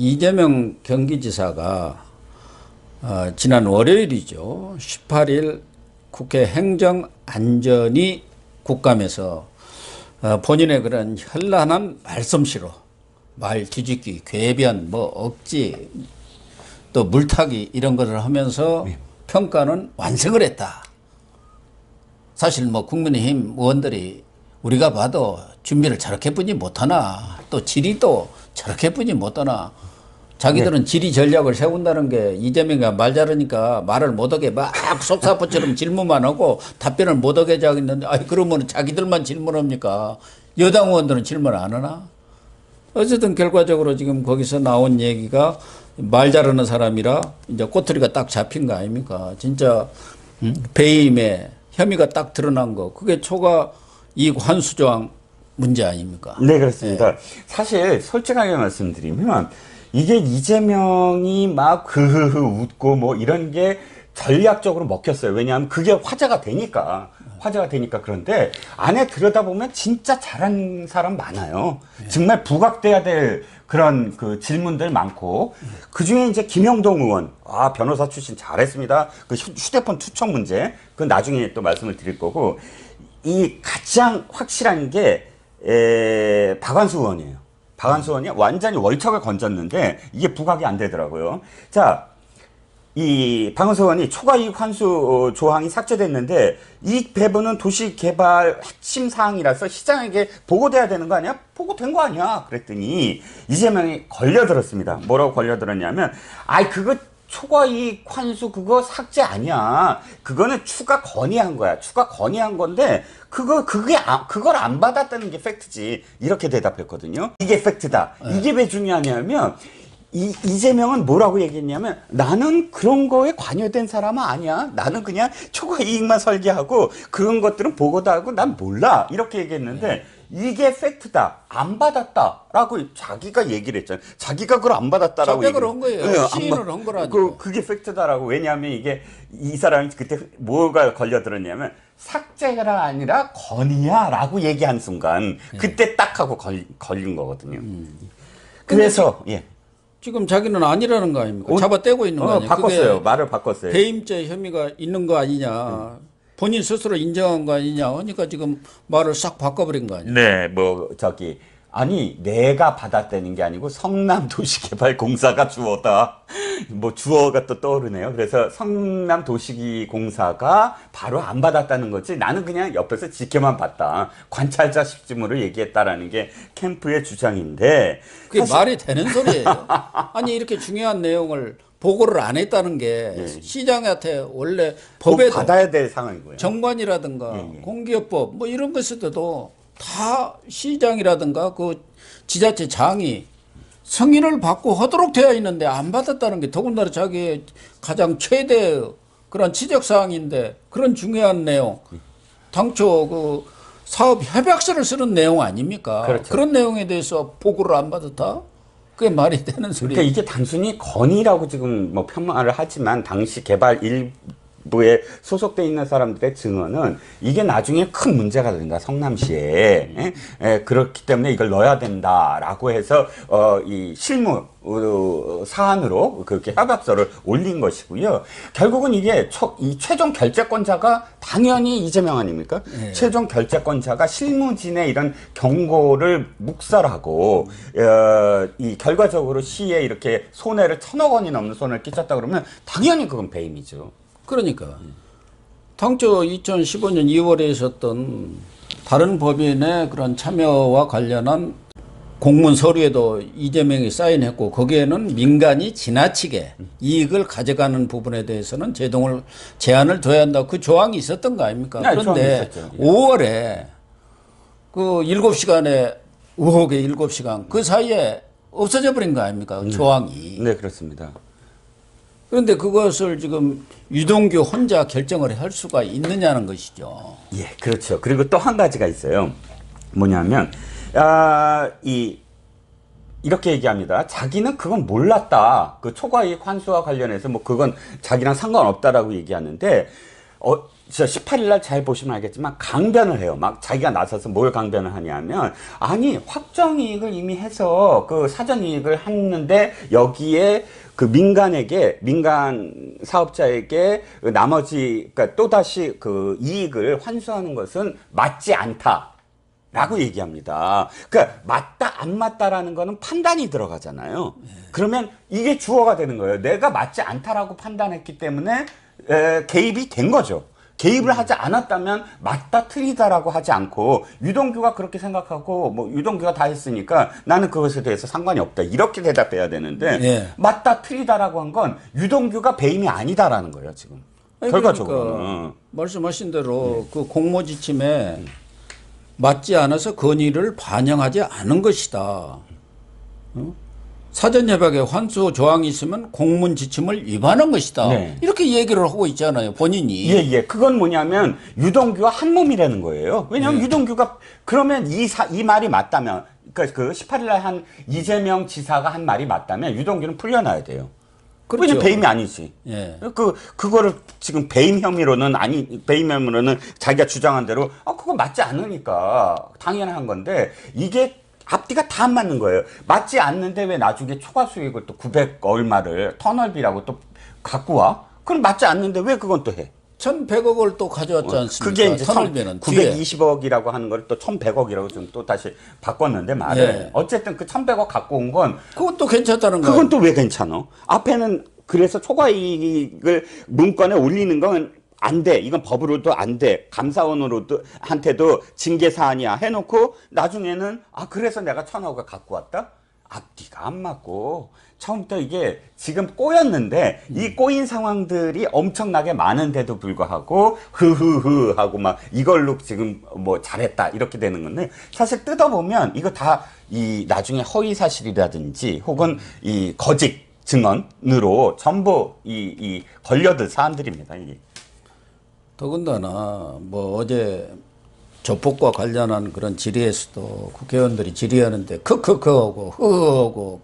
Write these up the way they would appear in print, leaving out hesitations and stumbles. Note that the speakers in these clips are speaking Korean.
이재명 경기지사가 지난 월요일이죠. 18일 국회 행정안전위 국감에서 본인의 그런 현란한 말솜씨로 말 뒤집기, 궤변, 뭐 억지, 또 물타기 이런 것을 하면서 평가는 완성을 했다. 사실 뭐 국민의힘 의원들이 우리가 봐도 준비를 저렇게 뿐이 못하나, 또 질의도 저렇게 뿐이 못하나, 자기들은 질의 전략을 세운다는 게 이재명이가 말 잘하니까 말을 못하게 막 속사포처럼 질문만 하고 답변을 못하게 하겠는데, 아니 그러면 자기들만 질문합니까? 여당 의원들은 질문 안 하나? 어쨌든 결과적으로 지금 거기서 나온 얘기가 말 잘하는 사람이라 이제 꼬투리가 딱 잡힌 거 아닙니까? 진짜 배임에 혐의가 딱 드러난 거, 그게 초과 이익 환수 조항 문제 아닙니까? 네, 그렇습니다. 사실 솔직하게 말씀드리면 이게 이재명이 막 흐흐흐 웃고 뭐 이런 게 전략적으로 먹혔어요. 왜냐하면 그게 화제가 되니까. 그런데 안에 들여다보면 진짜 잘한 사람 많아요. 정말 부각돼야 될 그런 그 질문들 많고, 그 중에 이제 김영동 의원, 변호사 출신 잘했습니다. 그 휴대폰 투척 문제, 그건 나중에 또 말씀을 드릴 거고, 이 가장 확실한 게 박완수 의원이에요. 박완수 의원이 완전히 월척을 건졌는데 이게 부각이 안 되더라고요. 자, 이 박완수 의원이 초과이익 환수 조항이 삭제됐는데 이 배분은 도시개발 핵심 사항이라서 시장에게 보고돼야 되는 거 아니야? 보고된 거 아니야? 그랬더니 이재명이 걸려들었습니다. 뭐라고 걸려들었냐면, 그거 초과이익 환수 그거 삭제 아니야. 그거는 추가 건의한 거야. 추가 건의한 건데 그걸 안 받았다는 게 팩트지. 이렇게 대답했거든요. 이게 팩트다. 이게 왜 중요하냐면 이재명은 뭐라고 얘기했냐면, 나는 그런 거에 관여된 사람은 아니야. 나는 그냥 초과이익만 설계하고 그런 것들은 보고도 하고 난 몰라. 이렇게 얘기했는데 이게 팩트다. 안 받았다라고 자기가 얘기를 했잖아요. 자기가 그걸 안 받았다라고 자백을 한 거예요. 시인을 한 거라니까. 그게 팩트다라고. 왜냐하면 이게 이 사람이 그때 뭐가 걸려들었냐면, 삭제가 아니라 건의야라고 얘기한 순간 그때 딱 하고 걸린 거거든요. 그래서 지금 자기는 아니라는 거 아닙니까? 잡아떼고 있는 거 아니에요? 바꿨어요. 말을 바꿨어요. 배임죄 혐의가 있는 거 아니냐. 본인 스스로 인정한 거 아니냐. 그러니까 지금 말을 싹 바꿔버린 거 아니에요? 네, 아니, 내가 받았다는 게 아니고 성남도시개발공사가 주어다. 주어가 또 떠오르네요. 그래서 성남도시공사가 바로 안 받았다는 거지. 나는 그냥 옆에서 지켜만 봤다. 관찰자 시점으로 얘기했다라는 게 캠프의 주장인데. 그게 말이 되는 소리예요. 아니, 이렇게 중요한 내용을 보고를 안 했다는 게 시장한테 원래 법에도 받아야 될 상황이고요. 정관이라든가 공기업법 뭐 이런 것에도 다 시장이라든가 그 지자체 장이 승인을 받고 하도록 되어 있는데 안 받았다는 게 더군다나 자기의 가장 최대 그런 지적사항인데, 그런 중요한 내용, 당초 그 사업 협약서를 쓰는 내용 아닙니까? 그렇죠. 그런 내용에 대해서 보고를 안 받았다? 그게 말이 되는 소리예요. 그러니까 이게 단순히 건의라고 지금 폄하를 하지만, 당시 개발 일부에 소속돼 있는 사람들의 증언은 이게 나중에 큰 문제가 된다, 성남시에. 그렇기 때문에 이걸 넣어야 된다라고 해서 이 실무 사안으로 그렇게 협약서를 올린 것이고요. 결국은 이게 이 최종 결재권자가 당연히 이재명 아닙니까? 최종 결재권자가 실무진의 이런 경고를 묵살하고 이 결과적으로 시에 이렇게 손해를 1,000억 원이 넘는 손해를 끼쳤다 그러면 당연히 그건 배임이죠. 그러니까 당초 2015년 2월에 있었던 다른 법인의 그런 참여와 관련한 공문 서류에도 이재명이 사인했고, 거기에는 민간이 지나치게 이익을 가져가는 부분에 대해서는 제한을 둬야 한다, 그 조항이 있었던 거 아닙니까? 네, 그런데 5월에 그 7시간의 의혹의 7시간 그 사이에 없어져 버린 거 아닙니까? 조항이. 네, 그렇습니다. 그런데 그것을 지금 유동규 혼자 결정을 할 수가 있느냐는 것이죠. 예, 그렇죠. 그리고 또 한 가지가 있어요. 뭐냐면, 이렇게 얘기합니다. 자기는 그건 몰랐다. 그 초과이익 환수와 관련해서 그건 자기랑 상관없다라고 얘기하는데, 저 18일 날 잘 보시면 알겠지만 강변을 해요. 막 자기가 나서서 뭘 강변을 하냐면 아니 확정이익을 이미 해서 그 사전이익을 했는데 여기에 그 민간 사업자에게 나머지 그러니까 또다시 그 이익을 환수하는 것은 맞지 않다라고 얘기합니다. 그러니까 맞다 안 맞다라는 거는 판단이 들어가잖아요. 그러면 이게 주어가 되는 거예요. 내가 맞지 않다라고 판단했기 때문에 개입이 된 거죠. 개입을 하지 않았다면 맞다 틀리다라고 하지 않고 유동규가 그렇게 생각하고 뭐 유동규가 다 했으니까 나는 그것에 대해서 상관이 없다 이렇게 대답해야 되는데 예. 맞다 틀리다라고 한 건 유동규가 배임이 아니다라는 거예요 지금. 아니, 결과적으로 그러니까 말씀하신 대로 그 공모 지침에 맞지 않아서 건의를 반영하지 않은 것이다. 사전 협약에 환수 조항이 있으면 공문 지침을 위반한 것이다. 네. 이렇게 얘기를 하고 있잖아요, 본인이. 예. 그건 뭐냐면 유동규와 한 몸이라는 거예요. 왜냐하면 유동규가 그러면 이 말이 맞다면 그러니까 그 18일 날 한 이재명 지사가 한 말이 맞다면 유동규는 풀려나야 돼요. 그렇죠. 왜냐면 배임이 아니지. 예. 그거를 지금 배임 혐의로는 자기가 주장한 대로 그거 맞지 않으니까 당연한 건데 이게 앞뒤가 다 안 맞는 거예요. 맞지 않는데 왜 나중에 초과 수익을 또 900 얼마를 터널비라고 또 갖고 와? 그럼 맞지 않는데 왜 그건 또 해? 1,100억을 또 가져왔지 않습니까? 그게 이제 터널비는 뒤에. 920억이라고 하는 걸 또 1,100억이라고 좀 또 다시 바꿨는데 말을. 예. 어쨌든 그 1,100억 갖고 온 건 그것도 괜찮다는 거예요. 그건 또 왜 괜찮아? 앞에는 그래서 초과이익을 문건에 올리는 건 안 돼. 이건 법으로도 안 돼. 감사원으로도 한테도 징계 사안이야 해놓고 나중에는 그래서 내가 1,000억을 갖고 왔다? 앞뒤가 안 맞고 처음부터 이게 지금 꼬였는데 이 꼬인 상황들이 엄청나게 많은데도 불구하고 흐흐흐 하고 막 이걸로 지금 뭐 잘했다 이렇게 되는 건데 사실 뜯어보면 이거 다 이 나중에 허위 사실이라든지 혹은 이 거짓 증언으로 전부 이 걸려들 사안들입니다. 이게. 더군다나 뭐 어제 조폭과 관련한 그런 질의에서도 국회의원들이 질의하는데 크크크 하고 흐흐하고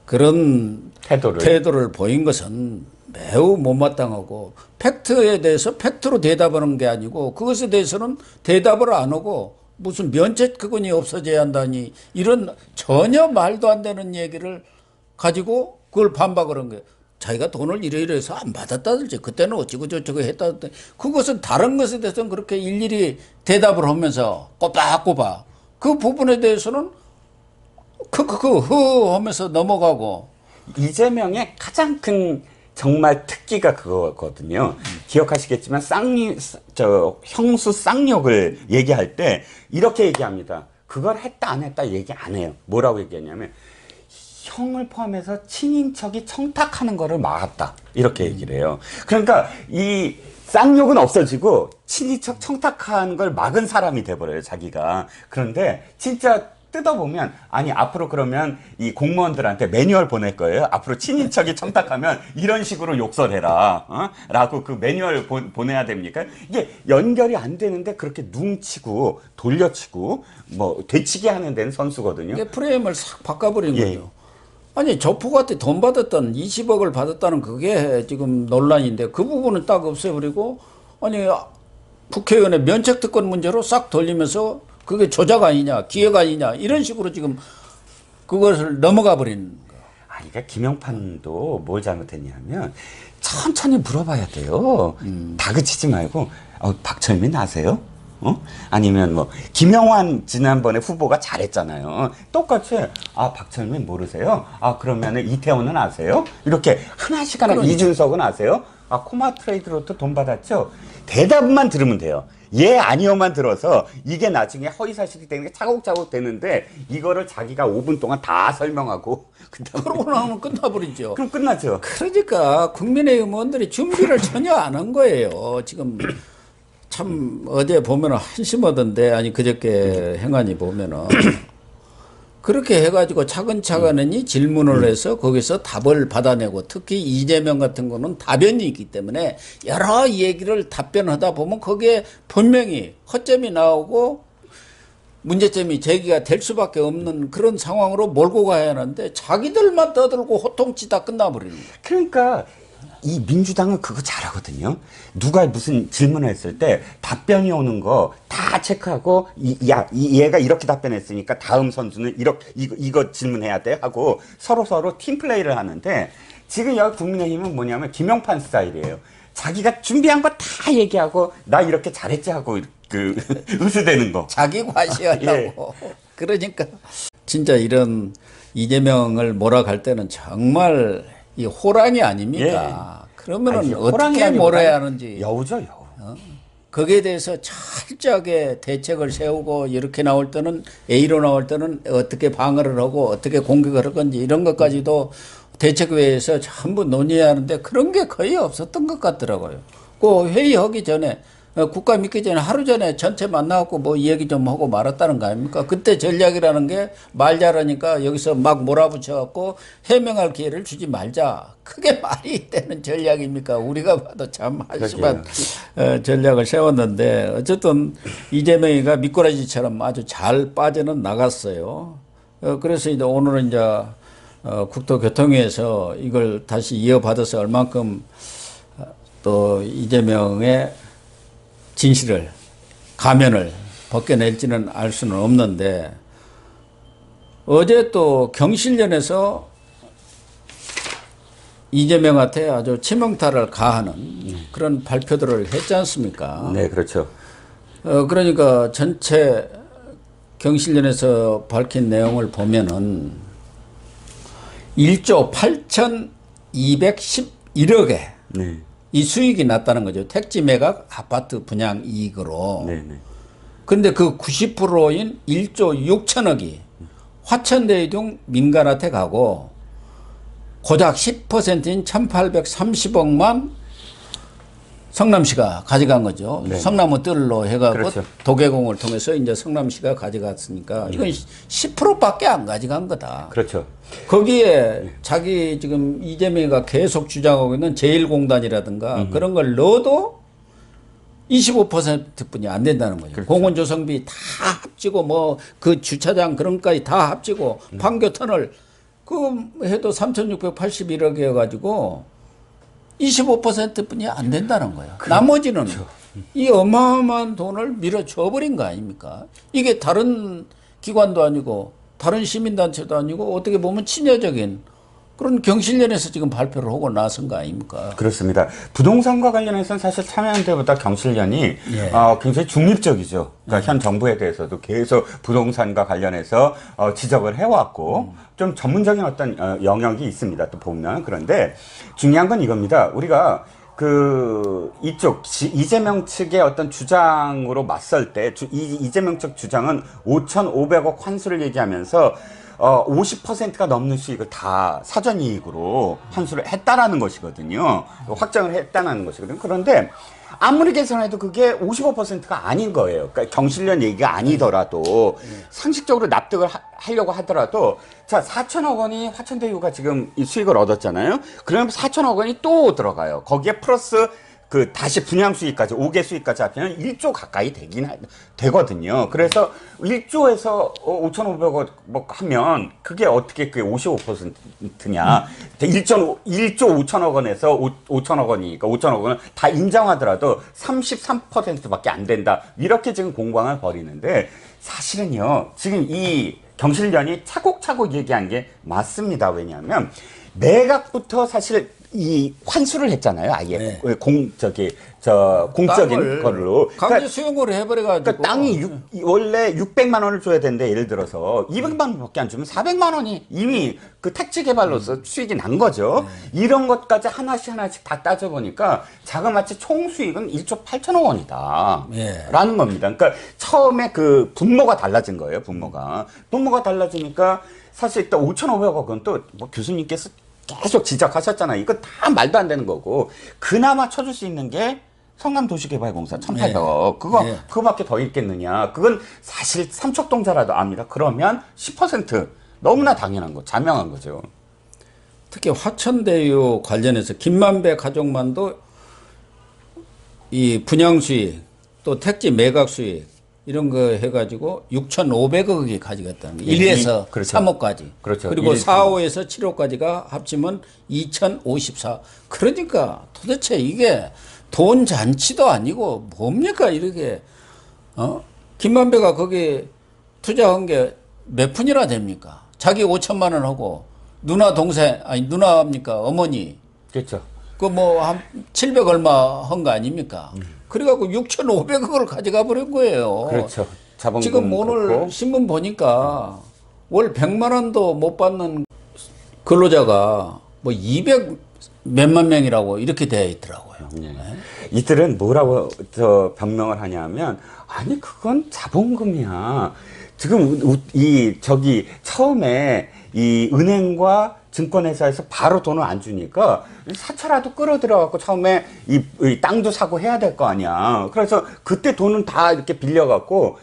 그런 태도를 보인 것은 매우 못마땅하고 팩트에 대해서 팩트로 대답하는 게 아니고 그것에 대해서는 대답을 안 하고 무슨 면책특권이 없어져야 한다니 이런 전혀 말도 안 되는 얘기를 가지고 그걸 반박을 한 거예요. 자기가 돈을 이래서 안 받았다든지 그때는 어찌고 저쩌고 했다든지 그것은 다른 것에 대해서는 그렇게 일일이 대답을 하면서 꼬박꼬박 그 부분에 대해서는 크크크 흐 하면서 넘어가고. 이재명의 가장 큰 정말 특기가 그거거든요. 기억하시겠지만 형수 쌍욕을 얘기할 때 이렇게 얘기합니다. 그걸 했다 안 했다 얘기 안 해요. 뭐라고 얘기하냐면 형을 포함해서 친인척이 청탁하는 거를 막았다. 이렇게 얘기를 해요. 그러니까 이 쌍욕은 없어지고 친인척 청탁하는 걸 막은 사람이 돼버려요. 자기가. 그런데 진짜 뜯어보면 아니 앞으로 그러면 이 공무원들한테 매뉴얼 보낼 거예요. 앞으로 친인척이 청탁하면 이런 식으로 욕설해라. 라고 그 매뉴얼 보내야 됩니까? 이게 연결이 안 되는데 그렇게 뭉치고 돌려치고 뭐 되치게 하는 데는 선수거든요. 이게 프레임을 싹 바꿔버린 거죠. 아니 조폭한테 돈 받았던 20억을 받았다는 그게 지금 논란인데 그 부분은 딱 없애버리고 아니 국회의원의 면책특권 문제로 싹 돌리면서 그게 조작 아니냐 기획 아니냐 이런 식으로 지금 그것을 넘어가 버리는 거. 그러니까 김영판도 뭘 잘못했냐면 천천히 물어봐야 돼요. 다그치지 말고 박철민 아세요? 아니면 뭐 김영환 지난번에 후보가 잘했잖아요. 똑같이 박철민 모르세요? 그러면은 이태원은 아세요? 이렇게 하나씩 이준석은 아세요? 코마 트레이드로도 돈 받았죠? 대답만 들으면 돼요. 예 아니요만 들어서 이게 나중에 허위사실이 되는 게 차곡차곡 되는데 이거를 자기가 5분 동안 다 설명하고 그러고 나면 끝나버리죠. 그럼 끝나죠. 그러니까 국민의힘 의원들이 준비를 전혀 안 한 거예요. 지금 참 어제 보면은 한심하던데 아니 그저께 행안위 보면은 그렇게 해가지고 차근차근히 질문을 해서 거기서 답을 받아내고 특히 이재명 같은 거는 답변이 있기 때문에 여러 얘기를 답변하다 보면 거기에 분명히 허점이 나오고 문제점이 제기가 될 수밖에 없는 그런 상황으로 몰고 가야 하는데 자기들만 떠들고 호통치다 끝나버리는 거예요. 그러니까 이 민주당은 그거 잘하거든요. 누가 무슨 질문을 했을 때 답변이 오는 거 다 체크하고 얘가 이렇게 답변했으니까 다음 선수는 이거 질문해야 돼 하고 서로 팀플레이를 하는데 지금 여기 국민의힘은 뭐냐면 김영판 스타일이에요. 자기가 준비한 거 다 얘기하고 나 이렇게 잘했지 하고 으스대는 거. 자기 과시하려고. 그러니까 진짜 이런 이재명을 몰아갈 때는 정말 이 호랑이 아닙니까? 그러면은 아니, 어떻게 몰아야 하는지. 여우죠, 여우. 거기에 대해서 철저하게 대책을 세우고 이렇게 나올 때는 A로 나올 때는 어떻게 방어를 하고 어떻게 공격을 할 건지 이런 것까지도 대책회의에서 전부 논의해야 하는데 그런 게 거의 없었던 것 같더라고요. 그 회의하기 전에 국가 믿기 전에 하루 전에 전체 만나갖고 뭐 얘기 좀 하고 말았다는 거 아닙니까? 그때 전략이라는 게 말 잘하니까 여기서 막 몰아붙여갖고 해명할 기회를 주지 말자. 그게 말이 되는 전략입니까? 우리가 봐도 참 한심한 전략을 세웠는데 어쨌든 이재명이가 미꾸라지처럼 아주 잘 빠져는 나갔어요. 그래서 이제 오늘은 이제 국토교통위에서 이걸 다시 이어받아서 얼만큼 또 이재명의 진실을 가면을 벗겨낼지는 알 수는 없는데 어제 또 경실련에서 이재명한테 아주 치명타를 가하는 그런 발표들을 했지 않습니까? 네, 그렇죠. 그러니까 전체 경실련에서 밝힌 내용을 보면은 1조 8,211억에 네. 이 수익이 났다는 거죠. 택지 매각 아파트 분양 이익으로. 네네. 그런데 그 90%인 1조 6천억이 화천대유 등 민간한테 가고 고작 10%인 1,830억만 성남시가 가져간 거죠. 네. 성남의 뜰로 해가지고 그렇죠. 도계공을 통해서 이제 성남시가 가져갔으니까 이건 10%밖에 안 가져간 거다. 그렇죠. 거기에 자기 지금 이재명이가 계속 주장하고 있는 제1공단이라든가 그런 걸 넣어도 25%뿐이 안 된다는 거죠. 그렇죠. 공원조성비 다 합치고 뭐 그 주차장 그런 것까지 다 합치고 판교터널 그 해도 3,681억이어 가지고 25%뿐이 안 된다는 거예요. 나머지는 이 어마어마한 돈을 밀어줘 버린 거 아닙니까? 이게 다른 기관도 아니고 다른 시민단체도 아니고 어떻게 보면 친여적인 그런 경실련에서 지금 발표를 하고 나선 거 아닙니까? 그렇습니다. 부동산과 관련해서는 사실 참여연대보다 경실련이 굉장히 중립적이죠. 그러니까 현 정부에 대해서도 계속 부동산과 관련해서 지적을 해왔고 좀 전문적인 어떤 영역이 있습니다. 또 보면 그런데 중요한 건 이겁니다. 우리가 이쪽 이재명 측의 어떤 주장으로 맞설 때 이재명 측 주장은 5,500억 환수를 얘기하면서 50%가 넘는 수익을 다 사전이익으로 환수를 했다라는 것이거든요. 확정을 했다는 것이거든요. 그런데 아무리 계산해도 그게 55%가 아닌 거예요. 그러니까 경실련 얘기가 아니더라도 상식적으로 납득을 하려고 하더라도 자 4천억 원이 화천대유가 지금 이 수익을 얻었잖아요. 그러면 4천억 원이 또 들어가요. 거기에 플러스 다시 분양 수익까지 5개 수익까지 합치면 1조 가까이 되거든요. 그래서 1조에서 5,500억 뭐 하면 그게 어떻게 그게 55%냐. 1조 5천억 원에서 5천억 원이니까 5천억 원은 다 인정하더라도 33%밖에 안 된다. 이렇게 지금 공방을 벌이는데 사실은요. 지금 이 경실련이 차곡차곡 얘기한 게 맞습니다. 왜냐하면 매각부터 사실 이 환수를 했잖아요. 아예 네. 공적인 걸로. 강제 수용을 해버려가지고. 그러니까 땅이 원래 600만 원을 줘야 되는데 예를 들어서 200만 원밖에 안 주면 400만 원이 이미 그 택지 개발로서 수익이 난 거죠. 이런 것까지 하나씩 다 따져보니까 자그마치 총 수익은 1조 8천억 원이다. 라는 겁니다. 그러니까 처음에 그 분모가 달라진 거예요. 분모가 달라지니까 사실 일단 5,500억은 또 뭐 교수님께서 계속 지적하셨잖아요. 이거 다 말도 안 되는 거고 그나마 쳐줄 수 있는 게 성남도시개발공사 1,800억. 그거밖에 더 있겠느냐. 그건 사실 삼척동자라도 압니다. 그러면 10% 너무나 당연한 거, 자명한 거죠. 특히 화천대유 관련해서 김만배 가족만도 이 분양 수익 또 택지 매각 수익 이런 거 해가지고 6,500억이 가져갔다는 거예요. 1에서 그렇죠. 3호까지. 그렇죠. 그리고 1에서 4호에서 7호까지가 합치면 2,054. 그러니까 도대체 이게 돈 잔치도 아니고 뭡니까 이렇게 김만배가 거기 투자한 게 몇 푼이나 됩니까? 자기 5천만 원 하고 누나 동생 아니 누나입니까 어머니 그렇죠. 그 뭐 한 700 얼마 한 거 아닙니까? 그래갖고 6,500억을 가져가 버린 거예요. 그렇죠. 자본금 지금 오늘 걷고. 신문 보니까 월 100만 원도 못 받는 근로자가 뭐 200 몇만 명이라고 이렇게 되어 있더라고요. 네. 이들은 뭐라고 변명을 하냐면 아니 그건 자본금이야. 지금 저기 처음에 이 은행과 증권회사에서 바로 돈을 안 주니까 사채라도 끌어들여갖고 처음에 이 땅도 사고 해야 될 거 아니야. 그래서 그때 돈은 다 이렇게 빌려갖고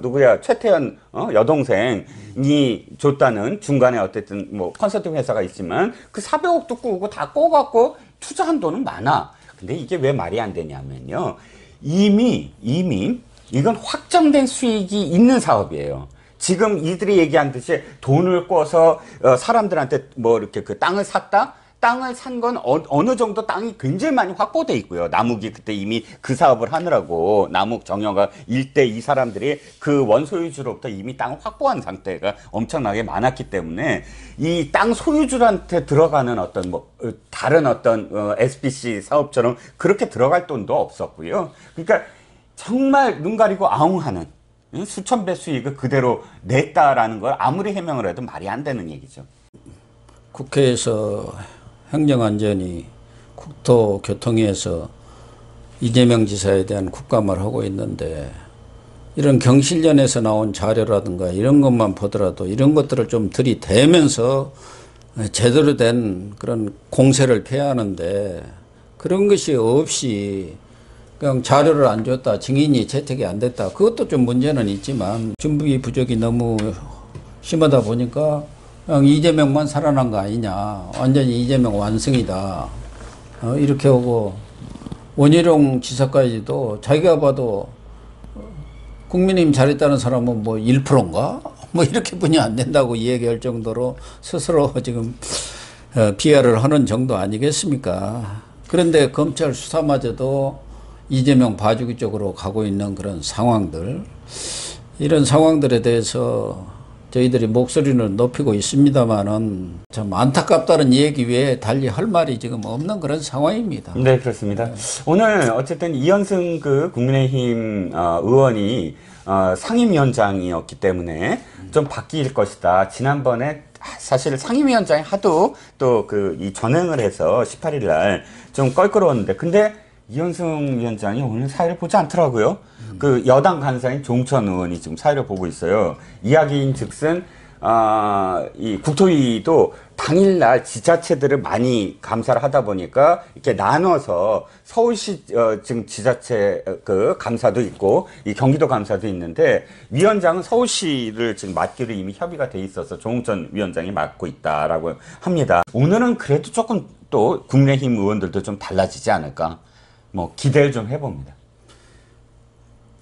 누구야 최태현 여동생이 줬다는 중간에 어쨌든 뭐 컨설팅 회사가 있지만 그 400억도 꾸고 다 꼬갖고 투자한 돈은 많아. 근데 이게 왜 말이 안 되냐면요. 이미 이건 확정된 수익이 있는 사업이에요. 지금 이들이 얘기한 듯이 돈을 꿔서 사람들한테 뭐 이렇게 그 땅을 샀다? 땅을 산 건 어느 정도 땅이 굉장히 많이 확보돼 있고요. 남욱이 그때 이미 그 사업을 하느라고 남욱 정여가 일대 이 사람들이 그 원소유주로부터 이미 땅을 확보한 상태가 엄청나게 많았기 때문에 이 땅 소유주한테 들어가는 어떤 뭐 다른 어떤 SBC 사업처럼 그렇게 들어갈 돈도 없었고요. 그러니까 정말 눈 가리고 아웅하는 수천 배 수익을 그대로 냈다라는 걸 아무리 해명을 해도 말이 안 되는 얘기죠. 국회에서 행정안전위 국토교통위에서 이재명 지사에 대한 국감을 하고 있는데 이런 경실련에서 나온 자료라든가 이런 것만 보더라도 이런 것들을 좀 들이대면서 제대로 된 그런 공세를 펴야 하는데 그런 것이 없이 그냥 자료를 안 줬다, 증인이 채택이 안 됐다. 그것도 좀 문제는 있지만 준비 부족이 너무 심하다 보니까 그냥 이재명만 살아난 거 아니냐. 완전히 이재명 완승이다. 이렇게 하고 원희룡 지사까지도 자기가 봐도 국민의힘 잘했다는 사람은 뭐 1%인가? 뭐 이렇게 분이 안 된다고 이야기할 정도로 스스로 지금 비하를 하는 정도 아니겠습니까? 그런데 검찰 수사마저도 이재명 봐주기 쪽으로 가고 있는 그런 상황들, 이런 상황들에 대해서 저희들이 목소리를 높이고 있습니다만은 참 안타깝다는 얘기 외에 달리 할 말이 지금 없는 그런 상황입니다. 네, 그렇습니다. 오늘 어쨌든 이현승 그 국민의힘 의원이 상임위원장이었기 때문에 좀 바뀔 것이다. 지난번에 사실 상임위원장이 하도 또 이 전행을 해서 18일 날 좀 껄끄러웠는데 근데 이현승 위원장이 오늘 사회를 보지 않더라고요. 그 여당 간사인 종천 의원이 지금 사회를 보고 있어요. 이야기인 즉슨 이 국토위도 당일날 지자체들을 많이 감사를 하다 보니까 이렇게 나눠서 서울시 지금 지자체 그 감사도 있고 이 경기도 감사도 있는데 위원장은 서울시를 지금 맡기로 이미 협의가 돼 있어서 조홍천 위원장이 맡고 있다라고 합니다. 오늘은 그래도 조금 또 국민의힘 의원들도 좀 달라지지 않을까 뭐 기대를 좀 해봅니다.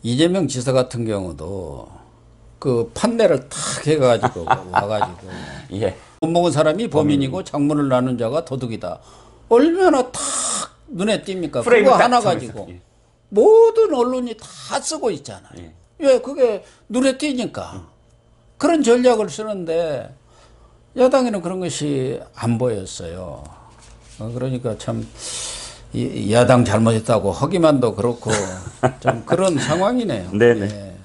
이재명 지사 같은 경우도 그 판례를 탁 해가지고 와가지고 예. 못 먹은 사람이 범인이고 장문을 나눈 자가 도둑이다. 얼마나 탁 눈에 띕니까? 그거 하나 가지고 예. 모든 언론이 다 쓰고 있잖아요. 예. 왜 그게 눈에 띄니까 그런 전략을 쓰는데 야당에는 그런 것이 안 보였어요. 그러니까 참 야당 잘못했다고 하기만도 그렇고 좀 그런 상황이네요. 네네. 예.